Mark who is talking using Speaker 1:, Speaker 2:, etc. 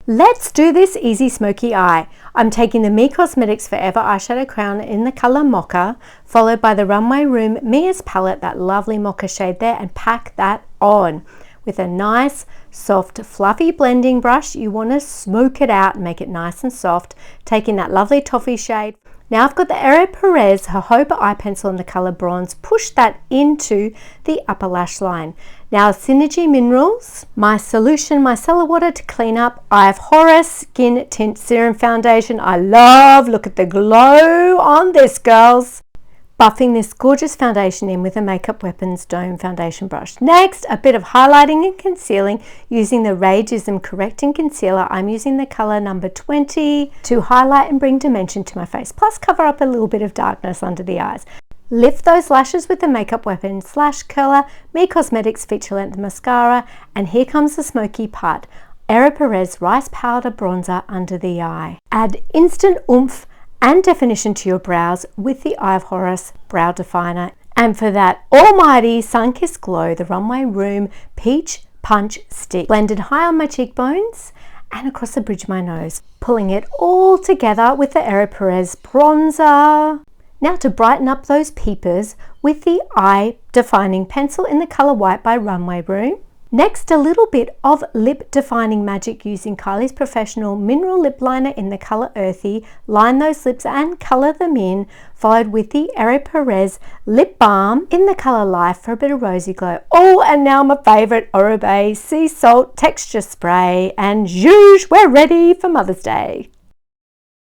Speaker 1: Let's do this easy smoky eye. I'm taking the Me Cosmetics Forever Eyeshadow Crayon in the colour Mocha, followed by the Runway Room Mia's palette, that lovely Mocha shade there, and pack that on. With a nice, soft, fluffy blending brush, you want to smoke it out and make it nice and soft, taking that lovely toffee shade. Now I've got the Perez Jojoba eye pencil in the colour Bronze. Push that into the upper lash line. Now Synergie Minerals, Micellution Micellar Water to clean up. I have Horus Skin Tint Serum Foundation. I love, look at the glow on this, girls. Buffing this gorgeous foundation in with a Makeup Weapons Dome foundation brush. Next, a bit of highlighting and concealing using the Rageism Correcting Concealer. I'm using the colour number 20 to highlight and bring dimension to my face, plus cover up a little bit of darkness under the eyes. Lift those lashes with the Makeup Weapons Lash Curler, Me Cosmetics Feature Length Mascara, and here comes the smoky part. Perez Rice Powder Bronzer under the eye. Add instant oomph and definition to your brows with the Eye of Horus Brow Definer. And for that almighty sun-kissed glow, the Runway Room Peach Punch Stick. Blended high on my cheekbones and across the bridge of my nose. Pulling it all together with the Perez Bronzer. Now to brighten up those peepers with the Eye Defining Pencil in the colour White by Runway Room. Next, a little bit of lip defining magic using Kylie's Professional Mineral Lip Liner in the colour Earthy. Line those lips and colour them in, followed with the Perez Lip Balm in the colour Life for a bit of rosy glow. Oh, and now my favourite Oribe Sea Salt Texture Spray. And zhoosh, we're ready for Mother's Day.